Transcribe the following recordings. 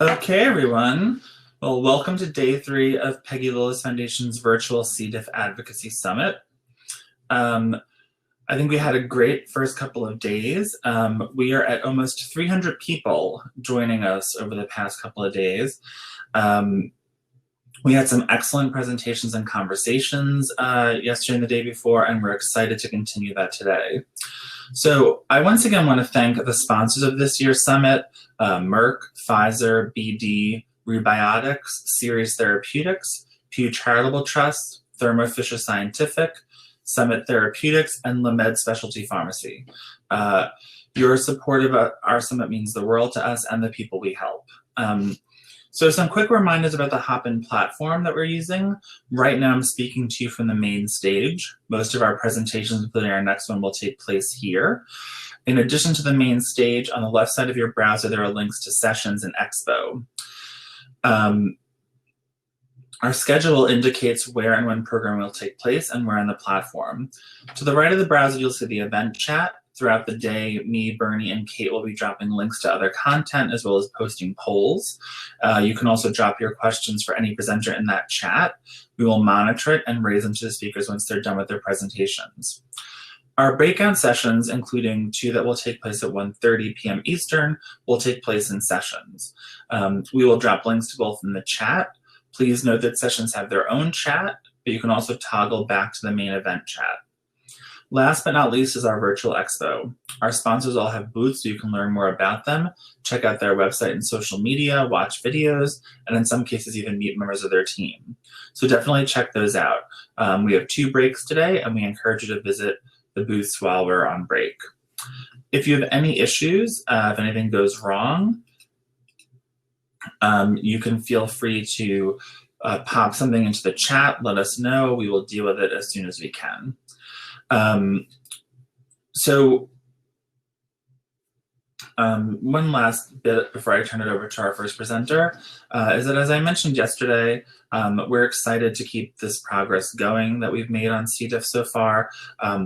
Okay, everyone. Well, welcome to day 3 of Peggy Lillis Foundation's virtual C. diff Advocacy Summit. I think we had a great first couple of days. We are at almost 300 people joining us over the past couple of days. We had some excellent presentations and conversations yesterday and the day before, and we're excited to continue that today. So I once again want to thank the sponsors of this year's summit, Merck, Pfizer, BD, Rebiotics, Series Therapeutics, Pew Charitable Trusts, Thermo Fisher Scientific, Summit Therapeutics, and LeMed Specialty Pharmacy. Your support of our summit means the world to us and the people we help. So some quick reminders about the Hopin platform that we're using. Right now I'm speaking to you from the main stage. Most of our presentations, including our next one, will take place here. In addition to the main stage, on the left side of your browser, there are links to sessions and Expo. Our schedule indicates where and when programming will take place and where on the platform. To the right of the browser, you'll see the event chat. Throughout the day, me, Bernie, and Kate will be dropping links to other content as well as posting polls. You can also drop your questions for any presenter in that chat. We will monitor it and raise them to the speakers once they're done with their presentations. Our breakout sessions, including 2 that will take place at 1:30 p.m. Eastern, will take place in sessions. We will drop links to both in the chat. Please note that sessions have their own chat, but you can also toggle back to the main event chat. Last but not least is our virtual expo. Our sponsors all have booths so you can learn more about them, check out their website and social media, watch videos, and in some cases even meet members of their team. So definitely check those out. We have 2 breaks today, and we encourage you to visit the booths while we're on break. If you have any issues, if anything goes wrong, you can feel free to pop something into the chat, let us know. We will deal with it as soon as we can. One last bit before I turn it over to our first presenter is that, as I mentioned yesterday, we're excited to keep this progress going that we've made on C. diff so far.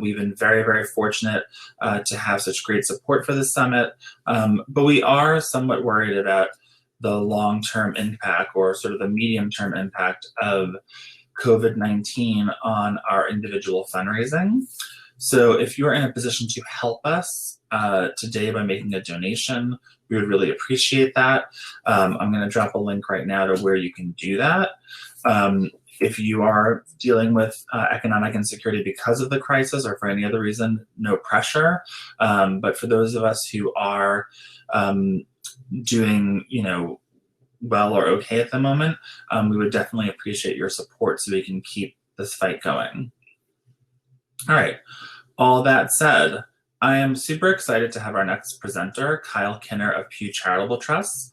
We've been very, very fortunate to have such great support for this summit, but we are somewhat worried about the long-term impact, or sort of the medium-term impact, of COVID-19 on our individual fundraising. So if you're in a position to help us today by making a donation, we would really appreciate that. I'm going to drop a link right now to where you can do that. If you are dealing with economic insecurity because of the crisis or for any other reason, no pressure. But for those of us who are doing, well or okay at the moment, we would definitely appreciate your support so we can keep this fight going. All right, all that said, I am super excited to have our next presenter, Kyle Kinner of Pew Charitable Trusts.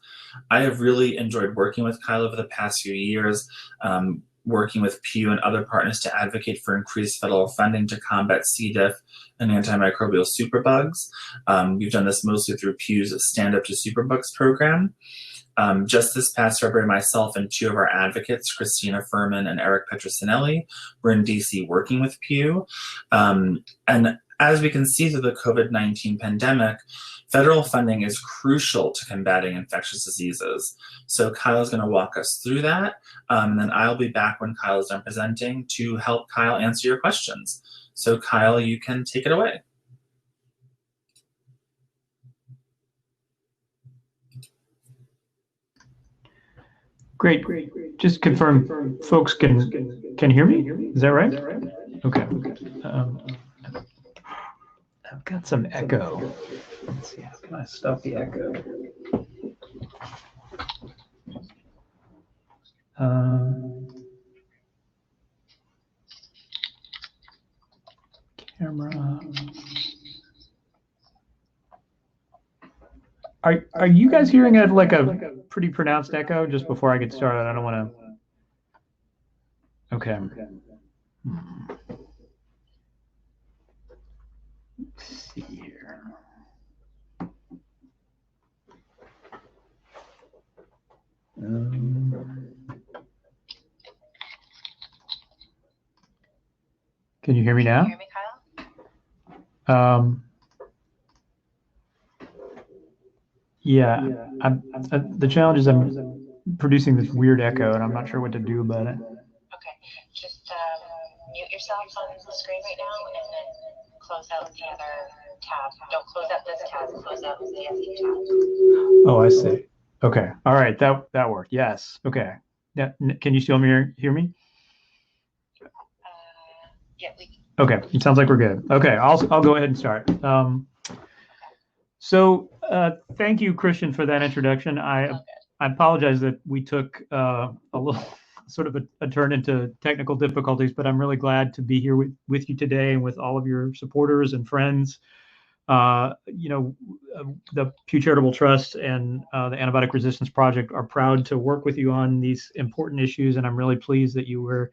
I have really enjoyed working with Kyle over the past few years, working with Pew and other partners to advocate for increased federal funding to combat C. diff and antimicrobial superbugs. We've done this mostly through Pew's Stand Up to Superbugs program. Just this past February, myself and 2 of our advocates, Christina Furman and Eric Petrosinelli, were in DC working with Pew. And as we can see through the COVID-19 pandemic, federal funding is crucial to combating infectious diseases. So Kyle is going to walk us through that, and then I'll be back when Kyle is done presenting to help Kyle answer your questions. So Kyle, you can take it away. Great. Just confirm, folks can hear me? Is that right? Okay. I've got some echo. Let's see, how can I stop the echo? Camera. Are you guys hearing like a pretty pronounced echo? Just before I get started, I don't want to. Okay. Let's see here. Can you hear me now? Can you hear me, Kyle? Yeah, the challenge is I'm producing this weird echo, and I'm not sure what to do about it. Okay, just mute yourself on the screen right now, and then close out the other tab. Don't close out this tab. Close out the FE tab. Oh, I see. Okay. All right. That worked. Yes. Okay. Yeah. Can you still hear me? Yeah, we can. Okay. It sounds like we're good. Okay. I'll go ahead and start. So thank you, Christian, for that introduction. I apologize that we took a little sort of a turn into technical difficulties, but I'm really glad to be here with you today and with all of your supporters and friends. The Pew Charitable Trusts and the Antibiotic Resistance Project are proud to work with you on these important issues, and I'm really pleased that you were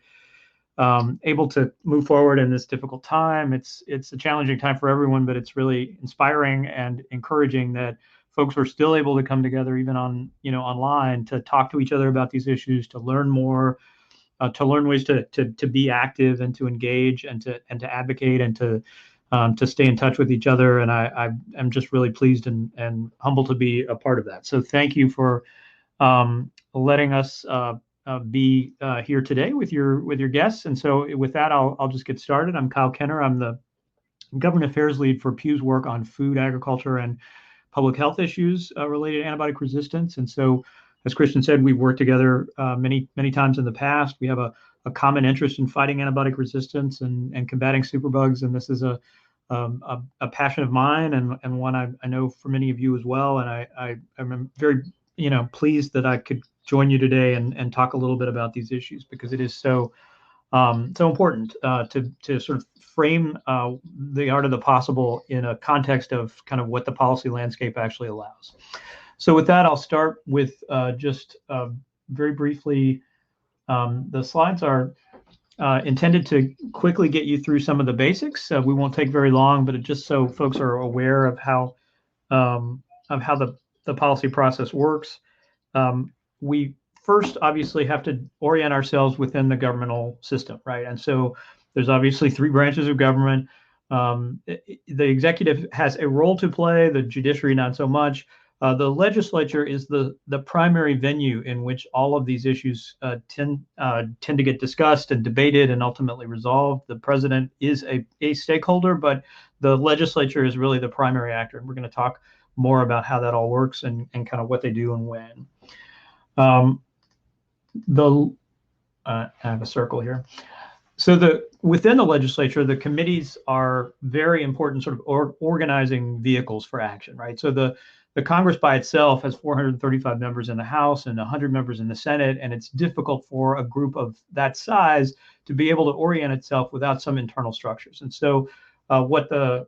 able to move forward in this difficult time. It's a challenging time for everyone, but it's really inspiring and encouraging that folks are still able to come together, even on online, to talk to each other about these issues, to learn more, to learn ways to be active and to engage and to advocate and to stay in touch with each other. And I'm just really pleased and humbled to be a part of that. So thank you for letting us be here today with your guests. And so with that, I'll just get started. I'm Kyle Kenner. I'm the Government Affairs Lead for Pew's work on food, agriculture, and public health issues related to antibiotic resistance. And so, as Christian said, we've worked together many times in the past. We have a common interest in fighting antibiotic resistance and combating superbugs. And this is a passion of mine and one I know for many of you as well. And I'm very pleased that I could join you today and talk a little bit about these issues, because it is so important to sort of frame the art of the possible in a context of kind of what the policy landscape actually allows. So with that, I'll start with just very briefly. The slides are intended to quickly get you through some of the basics. We won't take very long, but just so folks are aware of how the policy process works. We first obviously have to orient ourselves within the governmental system, right? And so there's obviously three branches of government. The executive has a role to play, the judiciary not so much. The legislature is the primary venue in which all of these issues tend to get discussed and debated and ultimately resolved. The president is a stakeholder, but the legislature is really the primary actor. And we're going to talk more about how that all works and kind of what they do and when. I have a circle here. So within the legislature, the committees are very important sort of organizing vehicles for action, right? So the Congress by itself has 435 members in the House and 100 members in the Senate, and it's difficult for a group of that size to be able to orient itself without some internal structures. And so what the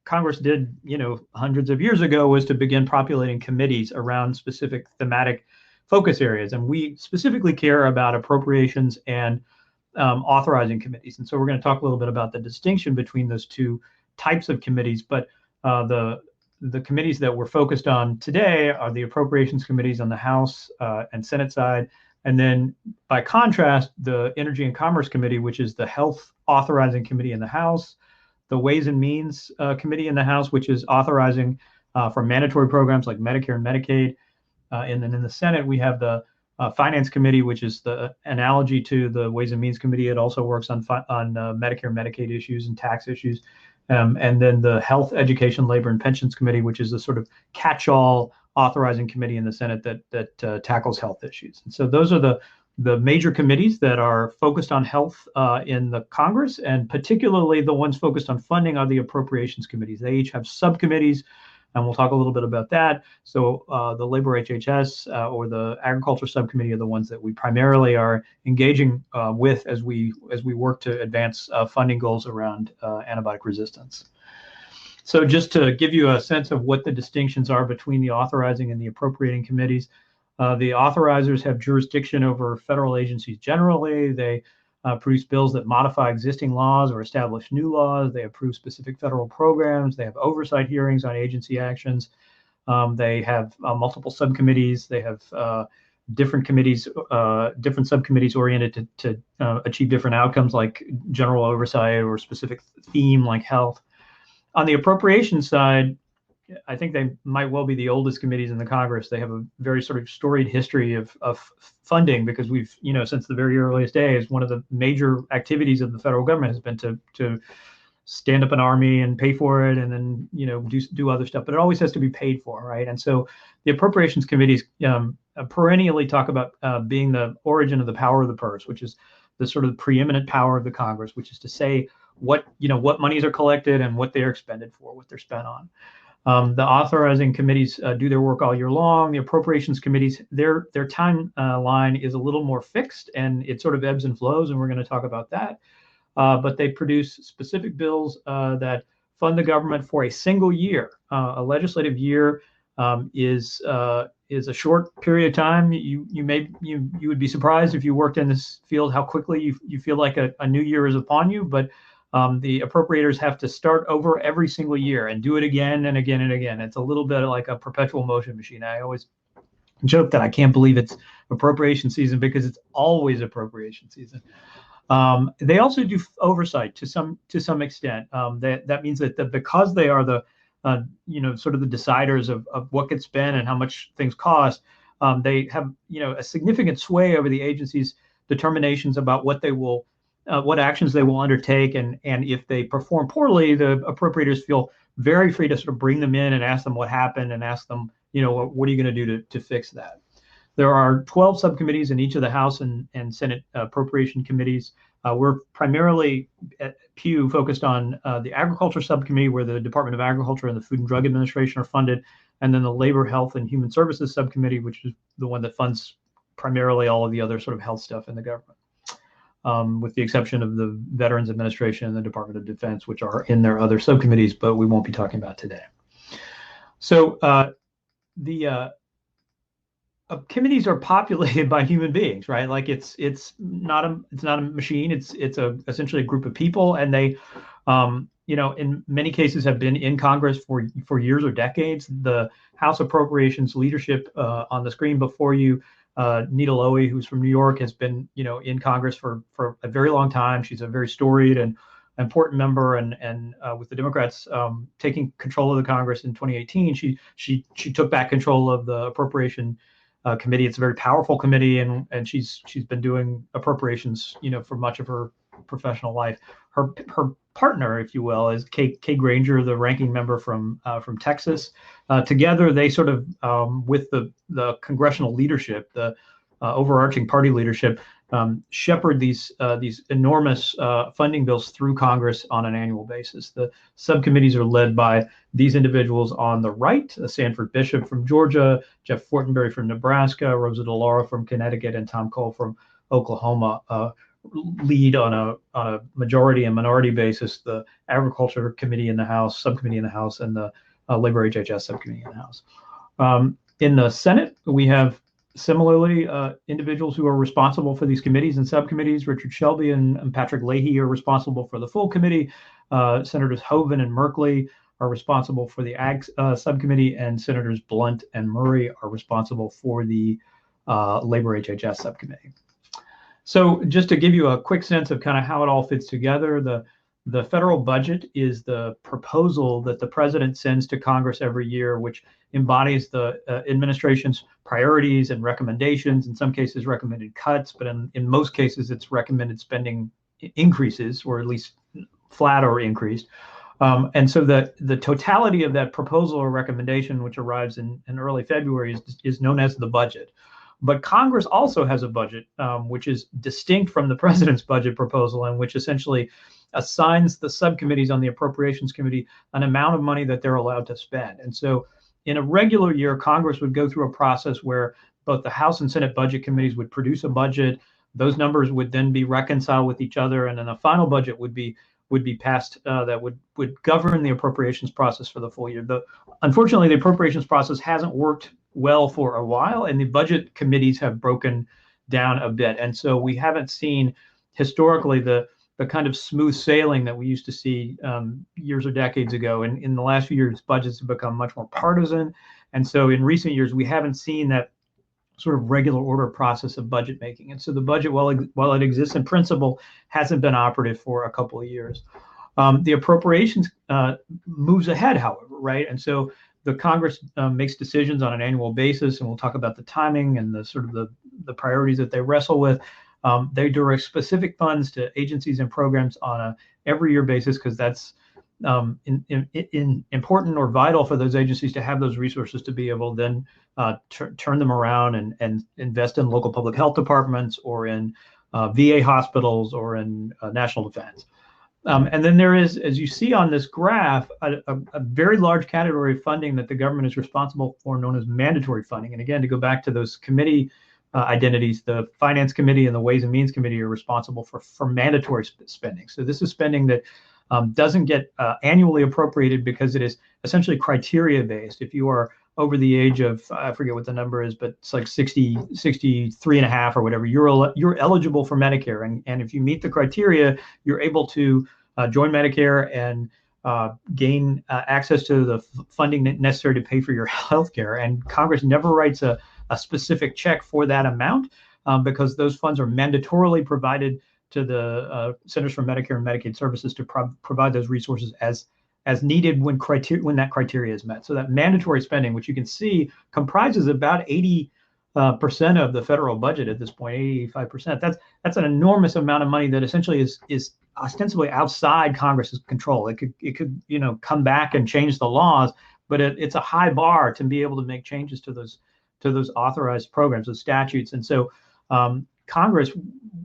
Congress did, hundreds of years ago was to begin populating committees around specific thematic focus areas. And we specifically care about appropriations and authorizing committees. And so we're going to talk a little bit about the distinction between those two types of committees. But the committees that we're focused on today are the appropriations committees on the House and Senate side. And then by contrast, the Energy and Commerce Committee, which is the Health Authorizing Committee in the House, the Ways and Means Committee in the House, which is authorizing for mandatory programs like Medicare and Medicaid. And then in the Senate, we have the Finance Committee, which is the analogy to the Ways and Means Committee. It also works on Medicare and Medicaid issues and tax issues. And then the Health, Education, Labor, and Pensions Committee, which is the sort of catch-all authorizing committee in the Senate that tackles health issues. And so those are the major committees that are focused on health in the Congress, and particularly the ones focused on funding are the appropriations committees. They each have subcommittees, and we'll talk a little bit about that. So the Labor HHS or the Agriculture Subcommittee are the ones that we primarily are engaging with as we work to advance funding goals around antibiotic resistance. So just to give you a sense of what the distinctions are between the authorizing and the appropriating committees, the authorizers have jurisdiction over federal agencies generally. They produce bills that modify existing laws or establish new laws. They approve specific federal programs. They have oversight hearings on agency actions. They have multiple subcommittees. They have different committees, different subcommittees oriented to achieve different outcomes like general oversight or specific theme like health. On the appropriations side, I think they might well be the oldest committees in the Congress. They have a very sort of storied history of funding because we've, since the very earliest days, one of the major activities of the federal government has been to stand up an army and pay for it and then, do other stuff, but it always has to be paid for, right? And so the appropriations committees perennially talk about being the origin of the power of the purse, which is the sort of preeminent power of the Congress, which is to say what monies are collected and what they are expended for, what they're spent on. The authorizing committees do their work all year long. The appropriations committees, their timeline is a little more fixed and it sort of ebbs and flows, and we're going to talk about that. But they produce specific bills that fund the government for a single year. A legislative year is a short period of time. You would be surprised if you worked in this field how quickly you feel like a new year is upon you, but the appropriators have to start over every single year and do it again and again and again. It's a little bit like a perpetual motion machine. I always joke that I can't believe it's appropriation season because it's always appropriation season. They also do oversight to some extent. That means that because they are the sort of the deciders of what gets spent and how much things cost, they have a significant sway over the agency's determinations about what they will. What actions they will undertake, and if they perform poorly, the appropriators feel very free to sort of bring them in and ask them what happened and ask them, what are you going to do to fix that? There are 12 subcommittees in each of the House and Senate appropriation committees. We're primarily at Pew focused on the Agriculture Subcommittee, where the Department of Agriculture and the Food and Drug Administration are funded, and then the Labor, Health, and Human Services Subcommittee, which is the one that funds primarily all of the other sort of health stuff in the government. With the exception of the Veterans Administration and the Department of Defense, which are in their other subcommittees, but we won't be talking about today. So the committees are populated by human beings, right? Like it's not a machine. It's essentially a group of people, and they, in many cases have been in Congress for years or decades. The House Appropriations leadership on the screen before you. Nita Lowey, who's from New York, has been, in Congress for a very long time. She's a very storied and important member, and with the Democrats taking control of the Congress in 2018, she took back control of the Appropriation Committee. It's a very powerful committee, and she's been doing appropriations, for much of her professional life. Her partner, if you will, is Kay Granger, the ranking member from Texas. Together, they sort of, with the congressional leadership, the overarching party leadership, shepherd these enormous funding bills through Congress on an annual basis. The subcommittees are led by these individuals on the right: Sanford Bishop from Georgia, Jeff Fortenberry from Nebraska, Rosa DeLauro from Connecticut, and Tom Cole from Oklahoma. Lead on a majority and minority basis the Agriculture Committee in the House, Subcommittee in the House, and the Labor HHS Subcommittee in the House. In the Senate, we have similarly individuals who are responsible for these committees and subcommittees. Richard Shelby and Patrick Leahy are responsible for the full committee. Senators Hoeven and Merkley are responsible for the Ag Subcommittee, and Senators Blunt and Murray are responsible for the Labor HHS Subcommittee. So just to give you a quick sense of kind of how it all fits together, the federal budget is the proposal that the president sends to Congress every year, which embodies the administration's priorities and recommendations, in some cases recommended cuts, but in most cases it's recommended spending increases, or at least flat or increased. And so the totality of that proposal or recommendation, which arrives in early February, is known as the budget. But Congress also has a budget, which is distinct from the president's budget proposal, and which essentially assigns the subcommittees on the Appropriations Committee an amount of money that they're allowed to spend. And so in a regular year, Congress would go through a process where both the House and Senate budget committees would produce a budget. Those numbers would then be reconciled with each other, and then a final budget would be passed that would govern the appropriations process for the full year. Unfortunately, the appropriations process hasn't worked well for a while, and the budget committees have broken down a bit. And so we haven't seen historically the kind of smooth sailing that we used to see years or decades ago. And in the last few years, budgets have become much more partisan. And so in recent years, we haven't seen that sort of regular order process of budget making. And so the budget, while it exists in principle, hasn't been operative for a couple of years. The appropriations moves ahead, however, right? And so the Congress makes decisions on an annual basis, and we'll talk about the timing and the sort of the priorities that they wrestle with. They direct specific funds to agencies and programs on a every year basis, because that's important or vital for those agencies to have those resources to be able to then turn them around and invest in local public health departments or in VA hospitals or in national defense. And then there is, as you see on this graph, a very large category of funding that the government is responsible for, known as mandatory funding. And again, to go back to those committee identities, the Finance Committee and the Ways and Means Committee are responsible for mandatory spending. So this is spending that doesn't get annually appropriated because it is essentially criteria based. If you are over the age of, I forget what the number is, but it's like 63 and a half or whatever, you're eligible for Medicare. And if you meet the criteria, you're able to join Medicare and gain access to the funding necessary to pay for your health care. And Congress never writes a specific check for that amount because those funds are mandatorily provided to the Centers for Medicare and Medicaid Services to provide those resources as needed when that criteria is met. So that mandatory spending, which you can see comprises about 80% of the federal budget at this point, 85%. That's an enormous amount of money that essentially is ostensibly outside Congress's control. It could come back and change the laws, but it's a high bar to be able to make changes to those authorized programs, those statutes. And so Congress,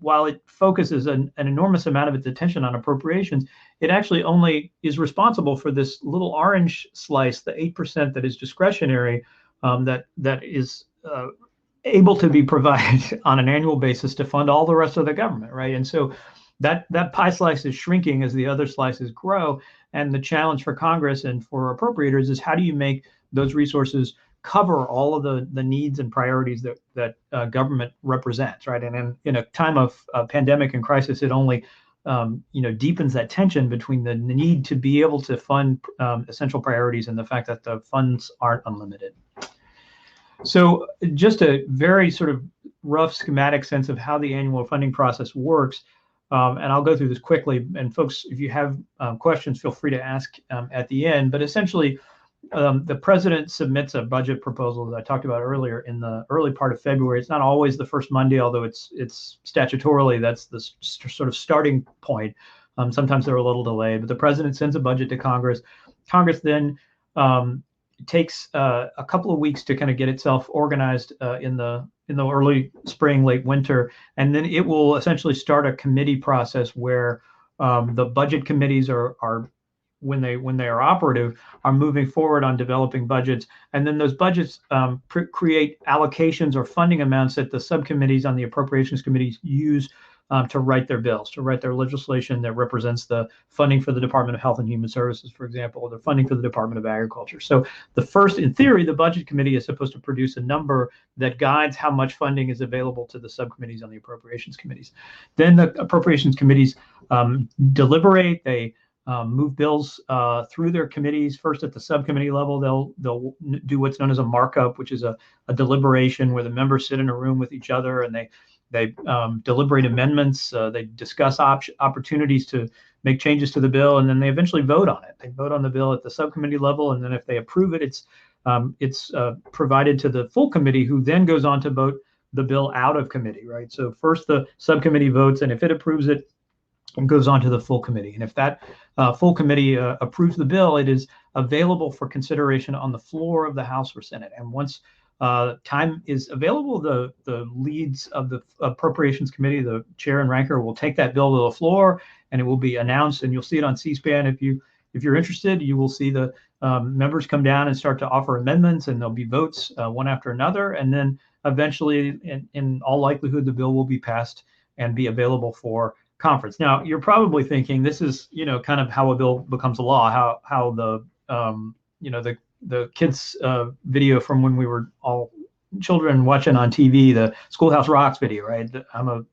while it focuses an enormous amount of its attention on appropriations, it actually only is responsible for this little orange slice, the 8% that is discretionary, that is able to be provided on an annual basis to fund all the rest of the government, right? And so that pie slice is shrinking as the other slices grow. And the challenge for Congress and for appropriators is, how do you make those resources cover all of the needs and priorities that government represents, right? And in a time of pandemic and crisis, it only deepens that tension between the need to be able to fund essential priorities and the fact that the funds aren't unlimited. So just a very sort of rough schematic sense of how the annual funding process works. And I'll go through this quickly. And folks, if you have questions, feel free to ask at the end. But essentially, the president submits a budget proposal that I talked about earlier in the early part of February. It's not always the first Monday, although it's statutorily, that's the sort of starting point. Sometimes they're a little delayed, but the president sends a budget to Congress. Congress then takes a couple of weeks to kind of get itself organized in the early spring, late winter, and then it will essentially start a committee process where the budget committees are when they are operative, are moving forward on developing budgets. And then those budgets create allocations or funding amounts that the subcommittees on the appropriations committees use to write their bills, to write their legislation that represents the funding for the Department of Health and Human Services, for example, or the funding for the Department of Agriculture. So in theory, the budget committee is supposed to produce a number that guides how much funding is available to the subcommittees on the appropriations committees. Then the appropriations committees deliberate. They move bills through their committees. First at the subcommittee level, they'll do what's known as a markup, which is a deliberation where the members sit in a room with each other and they deliberate amendments. They discuss opportunities to make changes to the bill, and then they eventually vote on it. They vote on the bill at the subcommittee level, and then if they approve it, it's provided to the full committee, who then goes on to vote the bill out of committee, right? So first the subcommittee votes, and if it approves it, it goes on to the full committee. And if that full committee approves the bill, it is available for consideration on the floor of the House or Senate. And once time is available, the leads of the Appropriations Committee, the chair and ranker, will take that bill to the floor, and it will be announced, and you'll see it on C-SPAN. If you're interested, you will see the members come down and start to offer amendments, and there'll be votes one after another, and then eventually, in all likelihood, the bill will be passed and be available for conference. Now, you're probably thinking this is, kind of how a bill becomes a law, how the kids video from when we were all children watching on TV, the Schoolhouse Rocks video, right? I'm a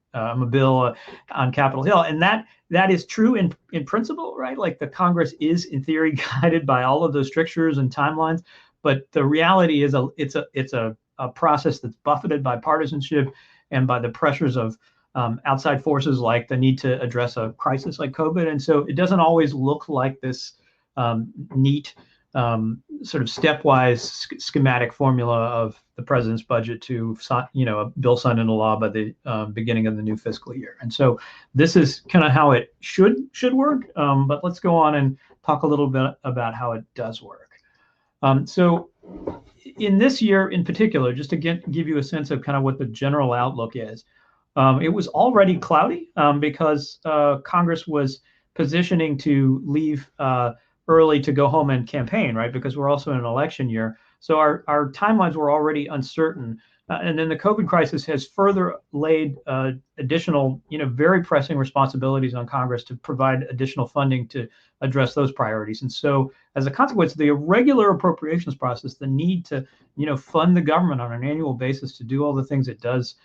bill on Capitol Hill, and that is true in principle, right? Like the Congress is in theory guided by all of those strictures and timelines, but the reality is it's a process that's buffeted by partisanship and by the pressures of outside forces like the need to address a crisis like COVID, and so it doesn't always look like this neat sort of stepwise schematic formula of the president's budget to, a bill signed into law by the beginning of the new fiscal year. And so this is kind of how it should work. But let's go on and talk a little bit about how it does work. So in this year in particular, just to give you a sense of kind of what the general outlook is, it was already cloudy because Congress was positioning to leave early to go home and campaign, right? Because we're also in an election year. So our timelines were already uncertain. And then the COVID crisis has further laid additional, very pressing responsibilities on Congress to provide additional funding to address those priorities. And so as a consequence, the irregular appropriations process, the need to, fund the government on an annual basis to do all the things it does,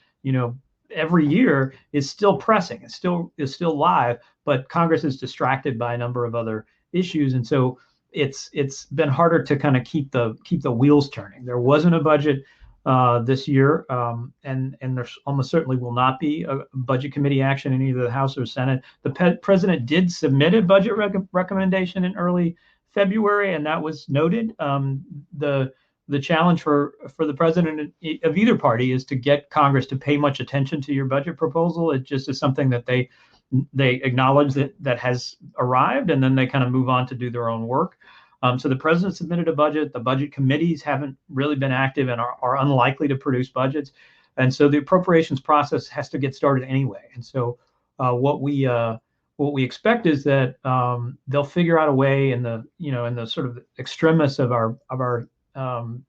every year is still pressing. It's still live, but Congress is distracted by a number of other issues, and so it's been harder to kind of keep the wheels turning. There wasn't a budget this year, and there almost certainly will not be a budget committee action in either the House or Senate. The president did submit a budget recommendation in early February, and that was noted. The challenge for the president of either party is to get Congress to pay much attention to your budget proposal. It just is something that they acknowledge that has arrived, and then they kind of move on to do their own work. So the president submitted a budget. The budget committees haven't really been active and are unlikely to produce budgets. And so the appropriations process has to get started anyway. And so what we expect is that they'll figure out a way in the sort of extremis of our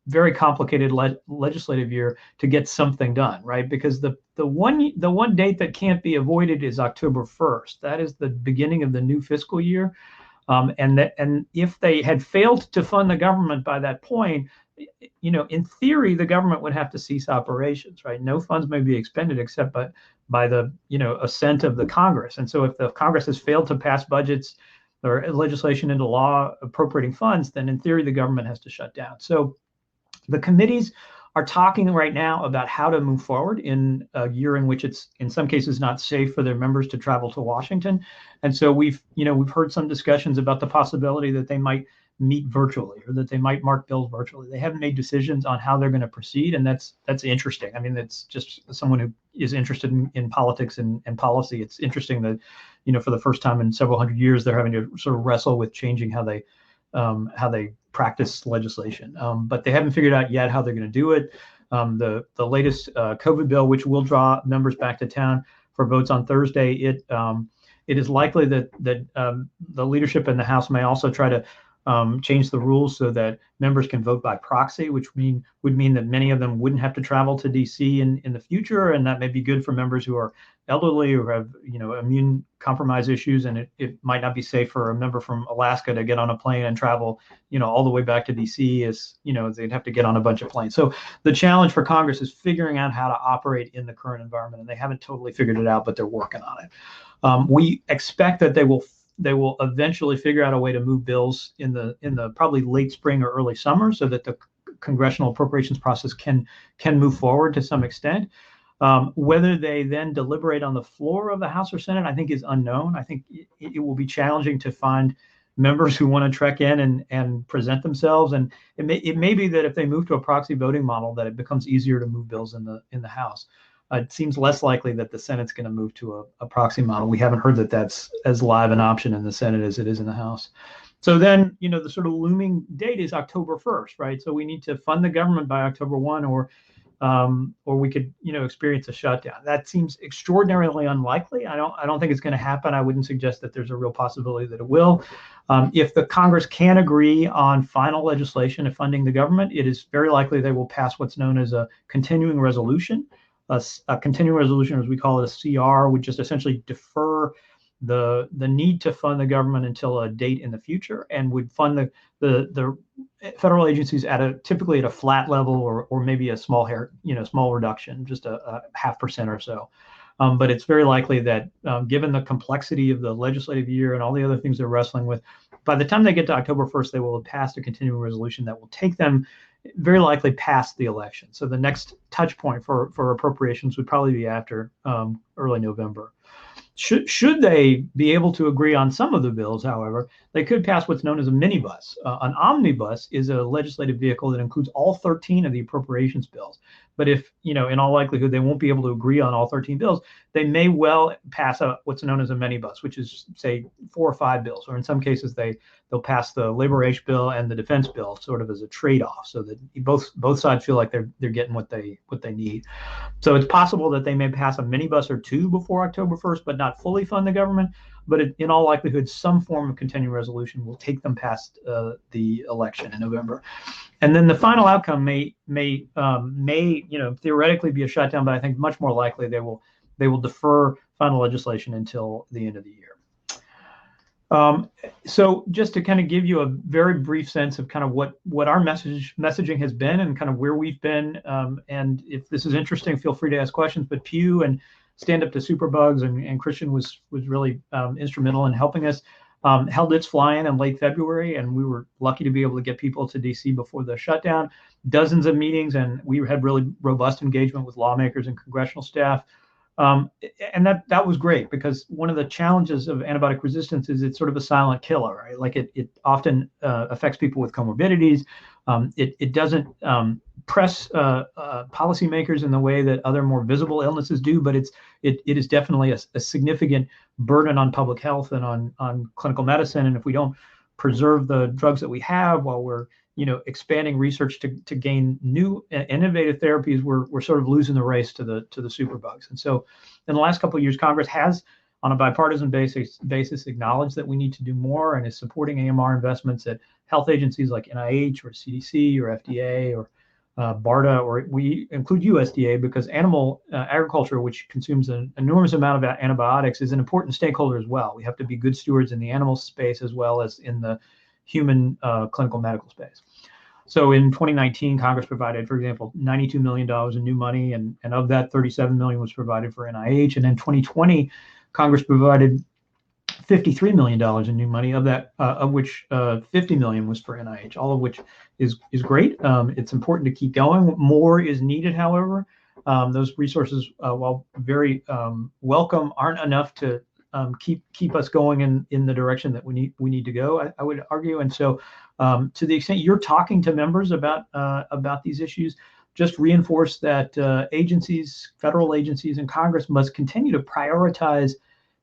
very complicated legislative year to get something done, right? Because the one date that can't be avoided is October 1st. That is the beginning of the new fiscal year. And if they had failed to fund the government by that point, in theory, the government would have to cease operations, right? No funds may be expended except by the, assent of the Congress. And so if the Congress has failed to pass budgets or legislation into law appropriating funds, then in theory, the government has to shut down. So the committees are talking right now about how to move forward in a year in which it's in some cases not safe for their members to travel to Washington. And so we've heard some discussions about the possibility that they might meet virtually or that they might mark bills virtually. They haven't made decisions on how they're going to proceed. And that's interesting. I mean, it's just someone who is interested in politics and policy. It's interesting that, for the first time in several hundred years, they're having to sort of wrestle with changing how they practice legislation. But they haven't figured out yet how they're going to do it. The latest COVID bill, which will draw members back to town for votes on Thursday, it is likely that the leadership in the House may also try to change the rules so that members can vote by proxy, which would mean that many of them wouldn't have to travel to DC in the future, and that may be good for members who are elderly or have immune compromise issues, and it might not be safe for a member from Alaska to get on a plane and travel all the way back to DC. They'd have to get on a bunch of planes. So the challenge for Congress is figuring out how to operate in the current environment, and they haven't totally figured it out, but they're working on it. We expect that they will eventually figure out a way to move bills in the probably late spring or early summer so that the congressional appropriations process can move forward to some extent. Whether they then deliberate on the floor of the House or Senate, I think is unknown. I think it will be challenging to find members who want to trek in and present themselves. And it may be that if they move to a proxy voting model, that it becomes easier to move bills in the House. It seems less likely that the Senate's going to move to a proxy model. We haven't heard that that's as live an option in the Senate as it is in the House. So then, the sort of looming date is October 1st, right? So we need to fund the government by October 1, or we could, experience a shutdown. That seems extraordinarily unlikely. I don't think it's going to happen. I wouldn't suggest that there's a real possibility that it will. If the Congress can agree on final legislation of funding the government, it is very likely they will pass what's known as a continuing resolution. A continuing resolution, as we call it, a CR, would just essentially defer the need to fund the government until a date in the future, and would fund the federal agencies typically at a flat level or maybe a small reduction, just a 0.5% or so. But it's very likely that given the complexity of the legislative year and all the other things they're wrestling with, by the time they get to October 1st, they will have passed a continuing resolution that will take them very likely past the election. So the next touch point for appropriations would probably be after early November. Should they be able to agree on some of the bills, however, they could pass what's known as a minibus. An omnibus is a legislative vehicle that includes all 13 of the appropriations bills. But if, in all likelihood, they won't be able to agree on all 13 bills, they may well pass what's known as a minibus, which is, say, 4 or 5 bills. Or in some cases, they'll pass the labor wage bill and the defense bill sort of as a trade-off, so that both sides feel like they're getting what they need. So it's possible that they may pass a minibus or 2 before October 1st, but not fully fund the government. But in all likelihood, some form of continuing resolution will take them past the election in November. And then the final outcome may theoretically be a shutdown, but I think much more likely they will defer final legislation until the end of the year. So just to kind of give you a very brief sense of kind of what our messaging has been and kind of where we've been, and if this is interesting, feel free to ask questions. But Pew and Stand Up to Superbugs and Christian was really instrumental in helping us. Held its fly-in late February, and we were lucky to be able to get people to DC before the shutdown. Dozens of meetings, and we had really robust engagement with lawmakers and congressional staff. And that was great, because one of the challenges of antibiotic resistance is it's sort of a silent killer, right? Like it often affects people with comorbidities. It doesn't press policymakers in the way that other more visible illnesses do, but it is definitely a significant burden on public health and on clinical medicine. And if we don't preserve the drugs that we have while we're expanding research to gain new innovative therapies, we're sort of losing the race to the superbugs. And so in the last couple of years, Congress has, on a bipartisan basis, acknowledged that we need to do more, and is supporting AMR investments at health agencies like NIH or CDC or FDA or BARDA, or we include USDA, because animal agriculture, which consumes an enormous amount of antibiotics, is an important stakeholder as well. We have to be good stewards in the animal space as well as in the human clinical medical space. So in 2019, Congress provided, for example, $92 million in new money, and of that, $37 million was provided for NIH. And in 2020, Congress provided $53 million in new money, of which $50 million was for NIH, all of which is great. It's important to keep going. More is needed, however. Those resources, while very welcome, aren't enough to keep us going in the direction that we need to go, I would argue. And so to the extent you're talking to members about these issues, just reinforce that agencies, federal agencies and Congress must continue to prioritize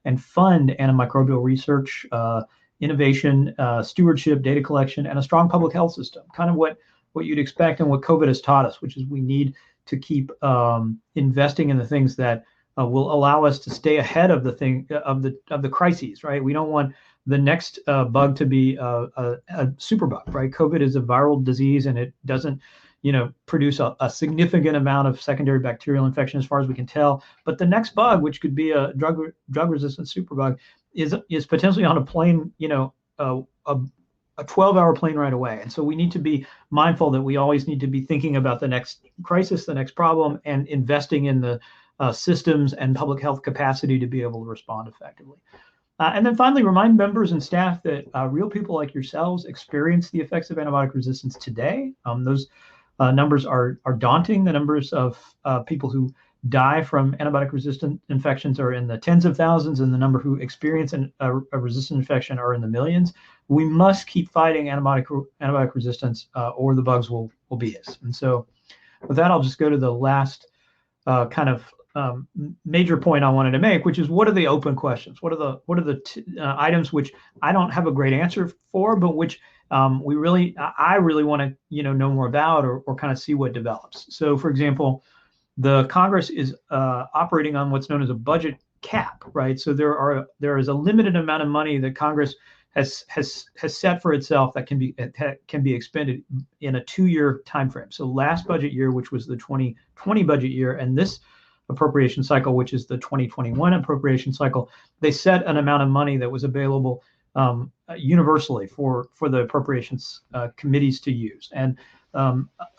and fund antimicrobial research, innovation, stewardship, data collection, and a strong public health system. Kind of what you'd expect and what COVID has taught us, which is we need to keep investing in the things that will allow us to stay ahead of the crises, right? We don't want the next bug to be a superbug, right? COVID is a viral disease, and it doesn't, produce a significant amount of secondary bacterial infection as far as we can tell. But the next bug, which could be a drug-resistant superbug, is potentially on a plane, a 12-hour plane right away. And so we need to be mindful that we always need to be thinking about the next crisis, the next problem, and investing in the systems and public health capacity to be able to respond effectively. And then finally, remind members and staff that real people like yourselves experience the effects of antibiotic resistance today. Those numbers are daunting. The numbers of people who die from antibiotic-resistant infections are in the tens of thousands, and the number who experience a resistant infection are in the millions. We must keep fighting antibiotic resistance, or the bugs will beat us. And so with that, I'll just go to the last kind of major point I wanted to make, which is, what are the open questions? What are the items which I don't have a great answer for, but which I really want to know more about, or kind of see what develops. So, for example, the Congress is operating on what's known as a budget cap, right? So there is a limited amount of money that Congress has set for itself that can be expended in a 2-year time frame. So last budget year, which was the 2020 budget year, and this appropriation cycle, which is the 2021 appropriation cycle, they set an amount of money that was available universally for the appropriations committees to use. And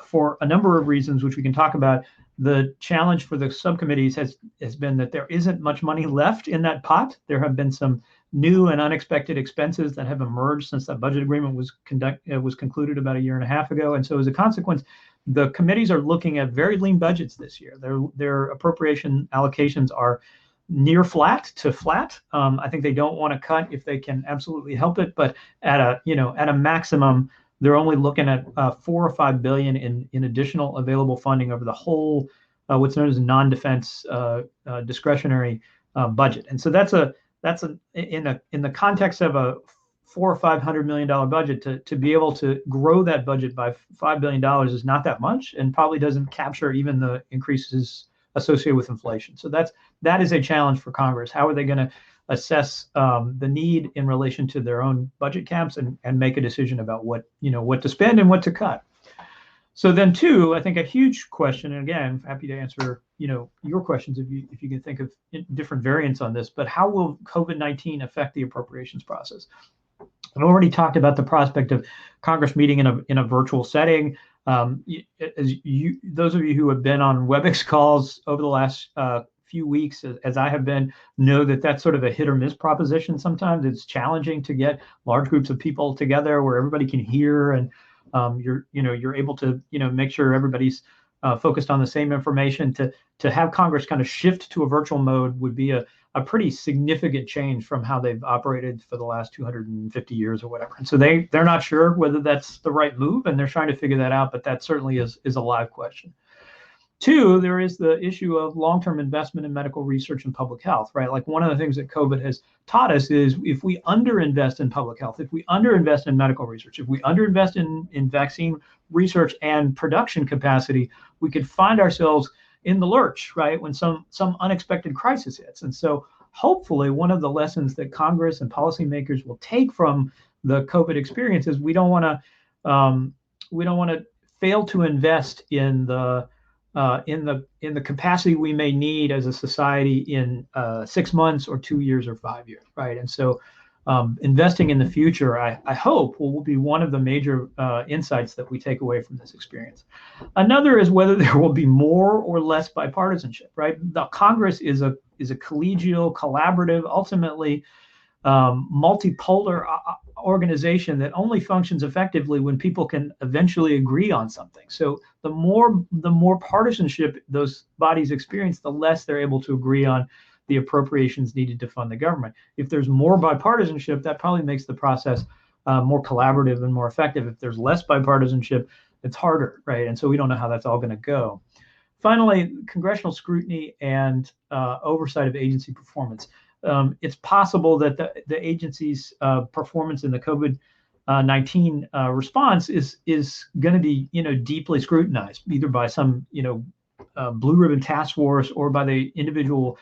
for a number of reasons, which we can talk about, The challenge for the subcommittees has been that there isn't much money left in that pot. There have been some new and unexpected expenses that have emerged since that budget agreement was concluded about a year and a half ago. And so as a consequence, the committees are looking at very lean budgets this year. Their appropriation allocations are near flat to flat. I think they don't want to cut if they can absolutely help it, but at a maximum, they're only looking at $4 or $5 billion in additional available funding over the whole what's known as a non-defense discretionary budget. And so that's in the context of a $400 or $500 million budget, to be able to grow that budget by $5 billion is not that much, and probably doesn't capture even the increases associated with inflation. So that is a challenge for Congress. How are they going to assess the need in relation to their own budget caps and make a decision about what to spend and what to cut? So then, two, I think a huge question, and again, happy to answer your questions if you can think of different variants on this. But how will COVID-19 affect the appropriations process? I've already talked about the prospect of Congress meeting in a virtual setting. Those of you who have been on WebEx calls over the last few weeks, as I have been, know that that's sort of a hit or miss proposition. Sometimes it's challenging to get large groups of people together where everybody can hear, and you're able to make sure everybody's focused on the same information. To have Congress kind of shift to a virtual mode would be a pretty significant change from how they've operated for the last 250 years or whatever. And so they're not sure whether that's the right move, and they're trying to figure that out, but that certainly is a live question. Two, there is the issue of long-term investment in medical research and public health, right? Like, one of the things that COVID has taught us is if we underinvest in public health, if we underinvest in medical research, if we underinvest in vaccine research and production capacity, we could find ourselves in the lurch, right, when some unexpected crisis hits. And so hopefully one of the lessons that Congress and policymakers will take from the COVID experience is we don't want to fail to invest in the capacity we may need as a society in 6 months or 2 years or 5 years, right? And so investing in the future, I hope, will be one of the major insights that we take away from this experience. Another is whether there will be more or less bipartisanship, right? The Congress is a collegial, collaborative, ultimately multipolar organization that only functions effectively when people can eventually agree on something. So the more partisanship those bodies experience, the less they're able to agree on the appropriations needed to fund the government. If there's more bipartisanship, that probably makes the process more collaborative and more effective. If there's less bipartisanship, it's harder, right? And so we don't know how that's all going to go. Finally, congressional scrutiny and oversight of agency performance. It's possible that the agency's performance in the COVID-19 response is going to be, deeply scrutinized, either by some, blue ribbon task force or by the individual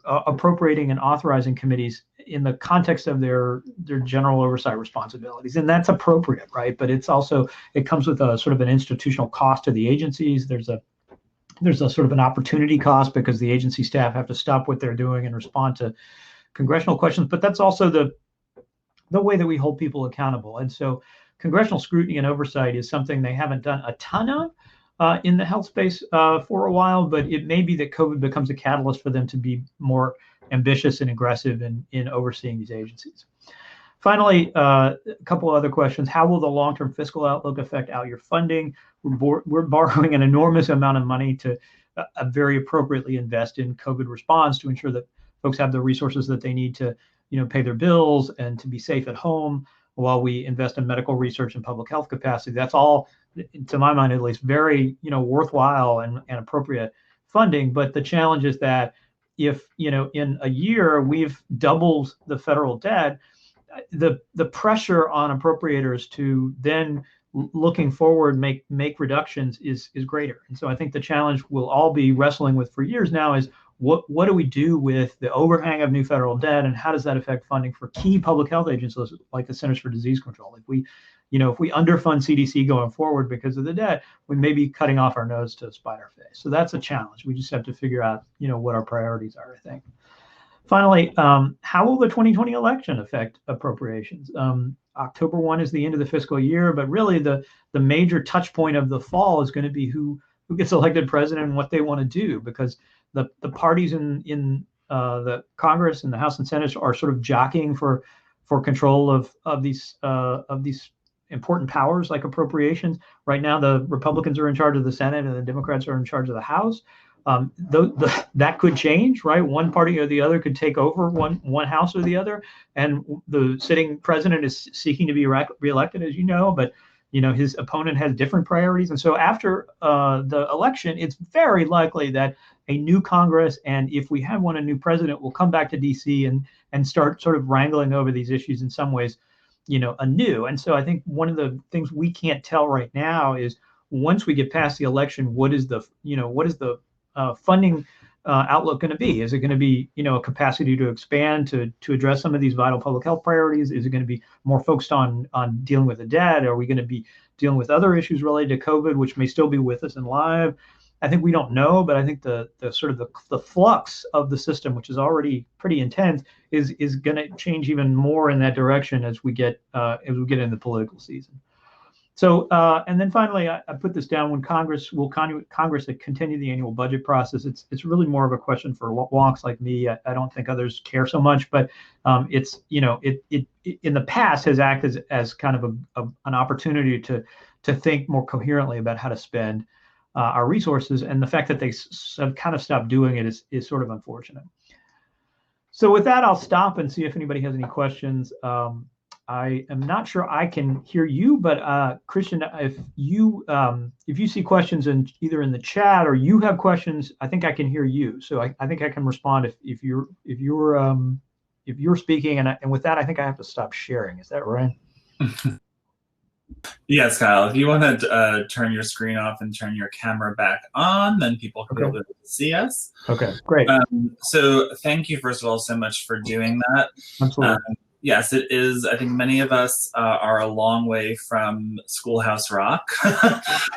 appropriating and authorizing committees in the context of their general oversight responsibilities. And that's appropriate, right? But it comes with a sort of an institutional cost to the agencies. There's a sort of an opportunity cost because the agency staff have to stop what they're doing and respond to congressional questions. But that's also the way that we hold people accountable. And so congressional scrutiny and oversight is something they haven't done a ton of in the health space for a while, but it may be that COVID becomes a catalyst for them to be more ambitious and aggressive in overseeing these agencies. Finally, a couple of other questions. How will the long-term fiscal outlook affect out-year funding? We're borrowing an enormous amount of money to very appropriately invest in COVID response to ensure that folks have the resources that they need to, pay their bills and to be safe at home while we invest in medical research and public health capacity. That's all, to my mind at least, very, worthwhile and appropriate funding. But the challenge is that if, in a year we've doubled the federal debt, the pressure on appropriators to then looking forward make reductions is greater. And so I think the challenge we'll all be wrestling with for years now is what do we do with the overhang of new federal debt, and how does that affect funding for key public health agencies like the Centers for Disease Control? If we underfund CDC going forward because of the debt, we may be cutting off our nose to spite our face. So that's a challenge. We just have to figure out, what our priorities are, I think. Finally, how will the 2020 election affect appropriations? October 1 is the end of the fiscal year, but really the major touch point of the fall is going to be who elected president and what they want to do, because the parties in the Congress and the House and Senate are sort of jockeying for control of these important powers like appropriations. Right now, the Republicans are in charge of the Senate and the Democrats are in charge of the House. That could change, right? One party or the other could take over one house or the other, and the sitting president is seeking to be reelected, as you know, but his opponent has different priorities. And so after the election, it's very likely that a new Congress, and if we have one, a new president, will come back to DC and start sort of wrangling over these issues in some ways, anew. And so I think one of the things we can't tell right now is, once we get past the election, what is the funding outlook going to be? Is it going to be, a capacity to expand to address some of these vital public health priorities? Is it going to be more focused on dealing with the debt? Are we going to be dealing with other issues related to COVID, which may still be with us and live? I think we don't know, but I think the sort of the flux of the system, which is already pretty intense, is going to change even more in that direction as we get into the political season. So, and then finally, I put this down: when Congress continue the annual budget process. It's really more of a question for wonks like me. I don't think others care so much, but it's it in the past has acted as kind of an opportunity to think more coherently about how to spend our resources, and the fact that they have kind of stopped doing it is sort of unfortunate. So with that, I'll stop and see if anybody has any questions. I am not sure I can hear you, but Christian, if you see questions either in the chat or you have questions, I think I can hear you. So I think I can respond if you're speaking, and with that, I think I have to stop sharing. Is that right? Yes, Kyle. If you want to turn your screen off and turn your camera back on, then people can be able to see us. Okay, great. So thank you, first of all, so much for doing that. Absolutely. Yes, it is. I think many of us are a long way from Schoolhouse Rock,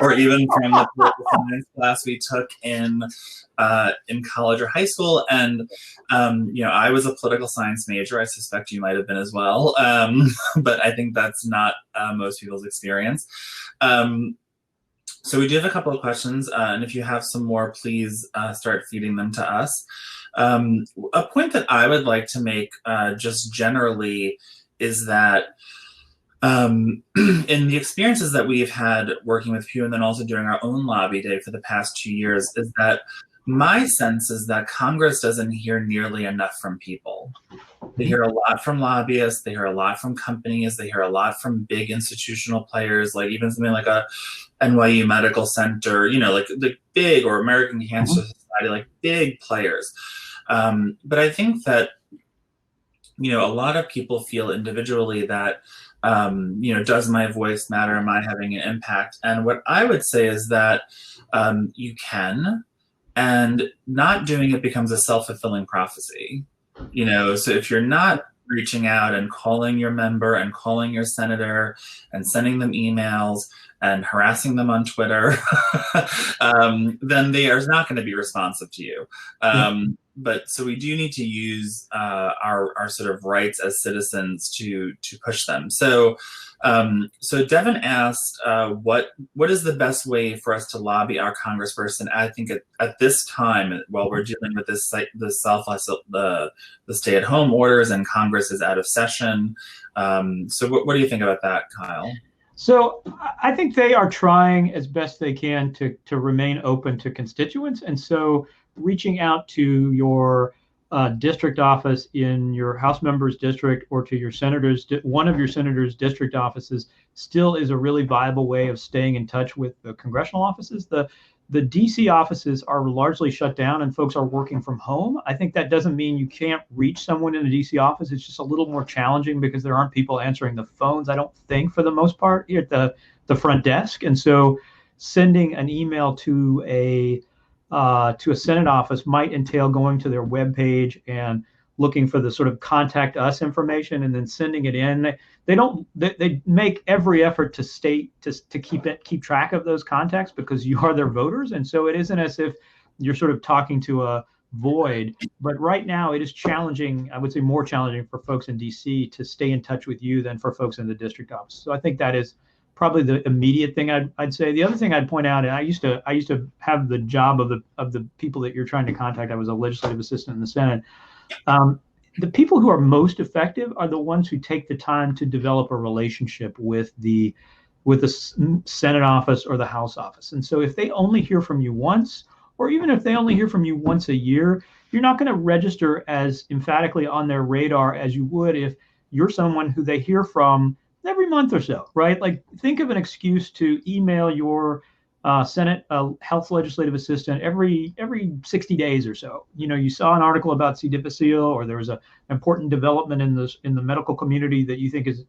or even from the political science class we took in college or high school. And I was a political science major. I suspect you might have been as well, but I think that's not most people's experience. So we do have a couple of questions, and if you have some more, please start feeding them to us. A point that I would like to make just generally is that in the experiences that we've had working with Pew and then also doing our own lobby day for the past 2 years, is that my sense is that Congress doesn't hear nearly enough from people. They hear a lot from lobbyists, they hear a lot from companies, they hear a lot from big institutional players, like even something like a NYU Medical Center, like the big, or American Cancer Society, like big players. But I think that, a lot of people feel individually that, does my voice matter? Am I having an impact? And what I would say is that you can, and not doing it becomes a self-fulfilling prophecy. So if you're not reaching out and calling your member and calling your senator and sending them emails and harassing them on Twitter, then they are not going to be responsive to you. But so we do need to use our sort of rights as citizens to push them. So Devin asked, what is the best way for us to lobby our congressperson? I think at this time, while we're dealing with the stay-at-home orders and Congress is out of session. So what do you think about that, Kyle? So I think they are trying as best they can to remain open to constituents. And so reaching out to your district office in your House member's district, or to your one of your senator's district offices, still is a really viable way of staying in touch with the congressional offices. The DC offices are largely shut down and folks are working from home. I think that doesn't mean you can't reach someone in a DC office. It's just a little more challenging because there aren't people answering the phones, I don't think, for the most part, at the front desk. And so sending an email to a Senate office might entail going to their webpage and looking for the sort of contact us information and then sending it in. They make every effort to keep track of those contacts because you are their voters. And so it isn't as if you're sort of talking to a void, but right now it is challenging, I would say more challenging for folks in DC to stay in touch with you than for folks in the district office. So I think that is probably the immediate thing I'd say. The other thing I'd point out, and I used to have the job of the people that you're trying to contact. I was a legislative assistant in the Senate. The people who are most effective are the ones who take the time to develop a relationship with the Senate office or the House office. And so if they only hear from you once, or even if they only hear from you once a year, you're not going to register as emphatically on their radar as you would if you're someone who they hear from every month or so, right? Like, think of an excuse to email your Senate health legislative assistant every 60 days or so. You saw an article about C. difficile, or there was an important development in the medical community that you think is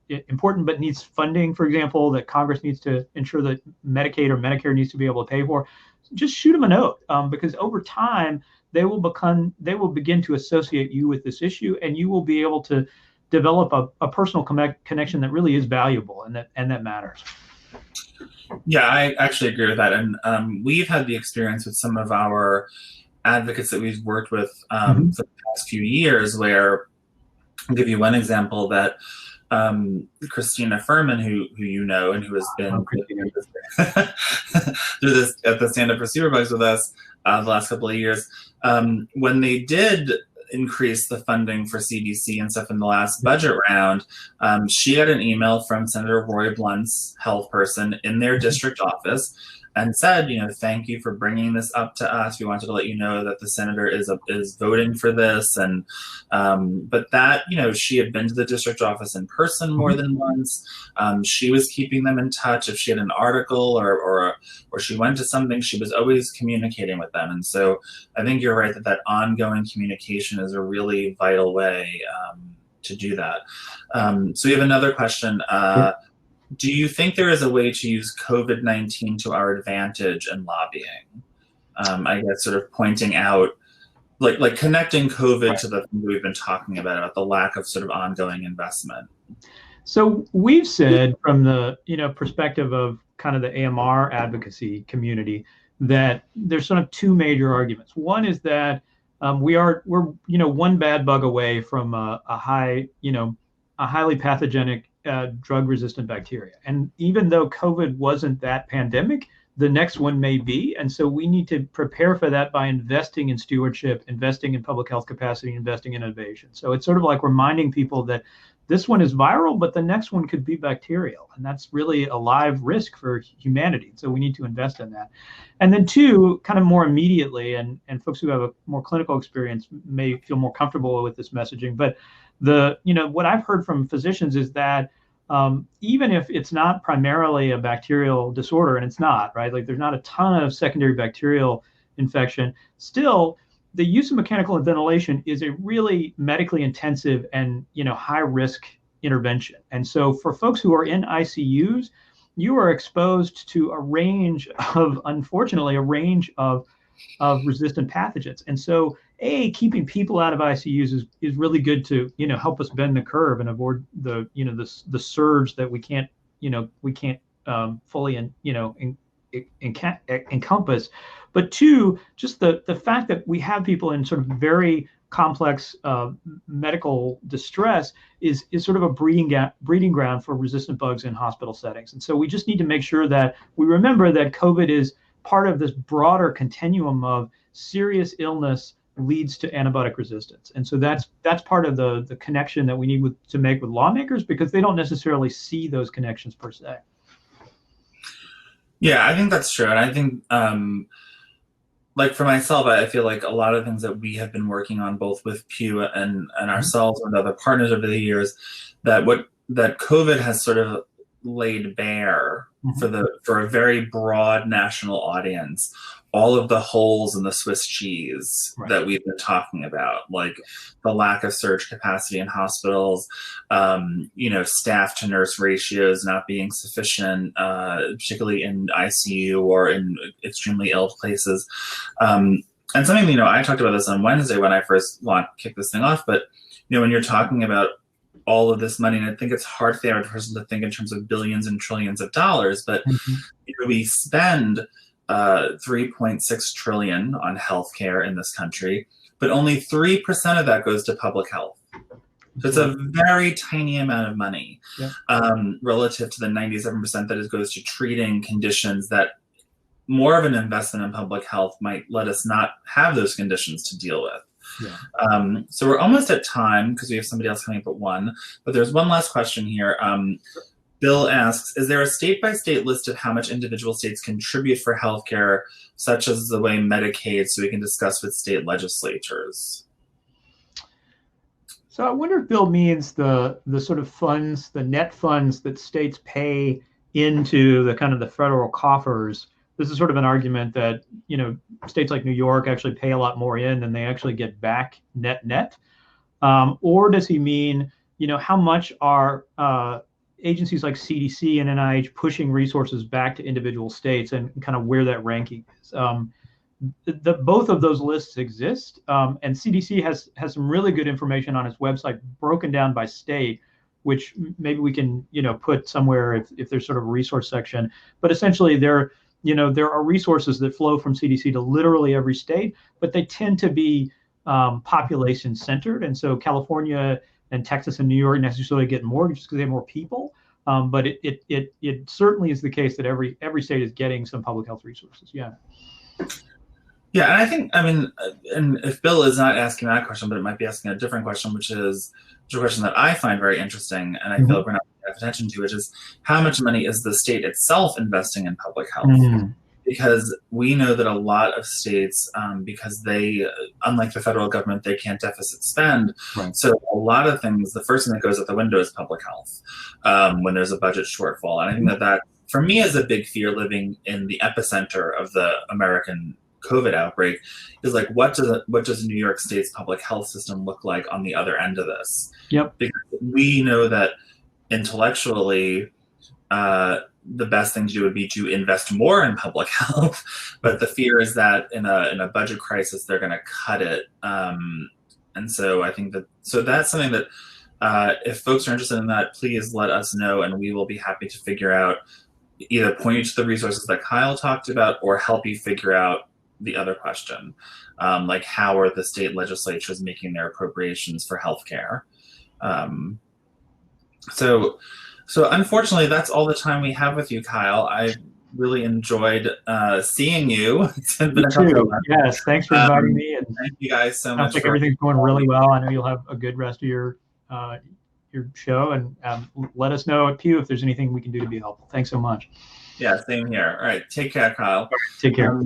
important but needs funding, for example, that Congress needs to ensure that Medicaid or Medicare needs to be able to pay for. Just shoot them a note, because over time they will begin to associate you with this issue, and you will be able to develop a personal connection that really is valuable and that matters. Yeah, I actually agree with that. And we've had the experience with some of our advocates that we've worked with for the past few years, where I'll give you one example that Christina Furman, who you know, and who has been through this at the Stand Up for Superbugs with us the last couple of years, when they did increase the funding for CDC and stuff in the last budget round, she got an email from Senator Roy Blunt's health person in their district office and said, thank you for bringing this up to us. We wanted to let you know that the senator is voting for this. And but that, she had been to the district office in person more than once. She was keeping them in touch. If she had an article or she went to something, she was always communicating with them. And so I think you're right that ongoing communication is a really vital way to do that. So we have another question. Do you think there is a way to use COVID-19 to our advantage in lobbying? I guess sort of pointing out, like connecting COVID to the thing we've been talking about the lack of sort of ongoing investment. So we've said, from the perspective of kind of the AMR advocacy community, that there's sort of two major arguments. One is that we're one bad bug away from a highly pathogenic drug-resistant bacteria. And even though COVID wasn't that pandemic, the next one may be. And so we need to prepare for that by investing in stewardship, investing in public health capacity, investing in innovation. So it's sort of like reminding people that this one is viral, but the next one could be bacterial. And that's really a live risk for humanity. So we need to invest in that. And then two, kind of more immediately, and folks who have a more clinical experience may feel more comfortable with this messaging, but what I've heard from physicians is that even if it's not primarily a bacterial disorder, and it's not, right? Like, there's not a ton of secondary bacterial infection, still the use of mechanical ventilation is a really medically intensive and high risk intervention. And so for folks who are in ICUs, you are exposed to unfortunately a range of resistant pathogens. And so keeping people out of ICUs is really good to help us bend the curve and avoid the surge that we can't fully encompass. But two, just the fact that we have people in sort of very complex medical distress is sort of a breeding ground for resistant bugs in hospital settings. And so we just need to make sure that we remember that COVID is part of this broader continuum of serious illness leads to antibiotic resistance. And so that's part of the connection that we need to make with lawmakers, because they don't necessarily see those connections per se. Yeah, I think that's true. And I think, like for myself, I feel like a lot of things that we have been working on, both with Pew and ourselves and other partners over the years, that COVID has sort of laid bare for a very broad national audience, all of the holes in the Swiss cheese that we've been talking about, like the lack of surge capacity in hospitals, staff to nurse ratios not being sufficient, particularly in ICU or in extremely ill places. And something, I talked about this on Wednesday when I first kicked this thing off, but, when you're talking about all of this money, and I think it's hard for the average person to think in terms of billions and trillions of dollars, but we spend $3.6 trillion on healthcare in this country, but only 3% of that goes to public health. So it's a very tiny amount of money relative to the 97% that it goes to treating conditions that more of an investment in public health might let us not have those conditions to deal with. Yeah. So we're almost at time because we have somebody else coming up at 1, but there's one last question here. Bill asks, is there a state-by-state list of how much individual states contribute for healthcare, such as the way Medicaid, so we can discuss with state legislatures? So I wonder if Bill means the sort of funds, the net funds that states pay into the kind of the federal coffers. This is sort of an argument that, you know, states like New York actually pay a lot more in than they actually get back net. Or does he mean, you know, how much are agencies like CDC and NIH pushing resources back to individual states and kind of where that ranking is? Both of those lists exist, and CDC has some really good information on its website broken down by state, which maybe we can, you know, put somewhere if there's sort of a resource section. But essentially, there are resources that flow from CDC to literally every state, but they tend to be population centered, and so California and Texas and New York necessarily get more just because they have more people. But it certainly is the case that every state is getting some public health resources. Yeah. Yeah, and I think, I mean, and if Bill is not asking that question, but it might be asking a different question, which is a question that I find very interesting, and I feel like we're not paying attention to, which is how much money is the state itself investing in public health? Because we know that a lot of states, because they, unlike the federal government, they can't deficit spend. Right. So a lot of things, the first thing that goes out the window is public health when there's a budget shortfall. And I think that for me, is a big fear living in the epicenter of the American COVID outbreak is like, what does New York State's public health system look like on the other end of this? Yep. Because we know that intellectually, the best thing to do would be to invest more in public health, but the fear is that in a budget crisis they're going to cut it, and so I think that's something that if folks are interested in that, please let us know, and we will be happy to figure out, either point you to the resources that Kyle talked about or help you figure out the other question, like how are the state legislatures making their appropriations for healthcare. So unfortunately, that's all the time we have with you, Kyle. I really enjoyed seeing you. It's been a couple of months. Yes, thanks for inviting me. And thank you guys so much. Sounds like everything's going really well. I know you'll have a good rest of your show, and let us know at Pew if there's anything we can do to be helpful. Thanks so much. Yeah, same here. All right, take care, Kyle. Take care.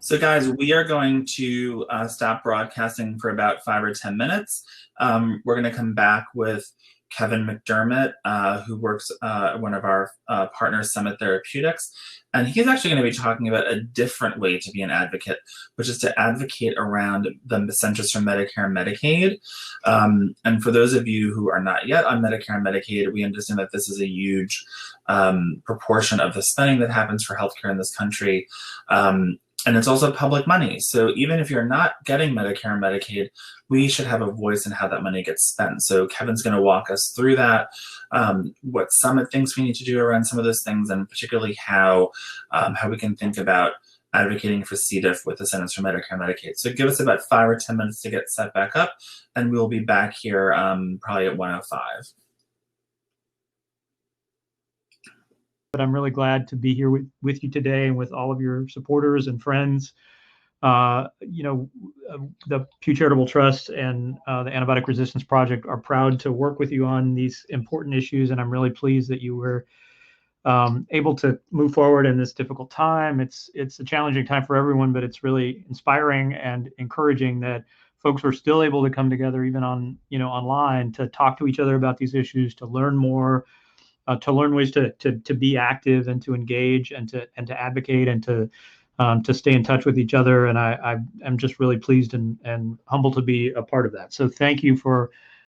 So guys, we are going to stop broadcasting for about 5 or 10 minutes. We're going to come back with Kevin McDermott, who works at one of our partners, Summit Therapeutics. And he's actually going to be talking about a different way to be an advocate, which is to advocate around the Centers for Medicare and Medicaid. And for those of you who are not yet on Medicare and Medicaid, we understand that this is a huge proportion of the spending that happens for healthcare in this country. And it's also public money. So even if you're not getting Medicare and Medicaid, we should have a voice in how that money gets spent. So Kevin's going to walk us through that, what Summit thinks we need to do around some of those things, and particularly how we can think about advocating for C. diff with the Centers for Medicare and Medicaid. So give us about 5 or 10 minutes to get set back up, and we'll be back here probably at 1:05. But I'm really glad to be here with you today and with all of your supporters and friends. The Pew Charitable Trust and the Antibiotic Resistance Project are proud to work with you on these important issues, and I'm really pleased that you were able to move forward in this difficult time. It's a challenging time for everyone, but it's really inspiring and encouraging that folks were still able to come together, even on online, to talk to each other about these issues, to learn more. To learn ways to be active and to engage and to advocate and to stay in touch with each other. And I'm just really pleased and humbled to be a part of that. So thank you for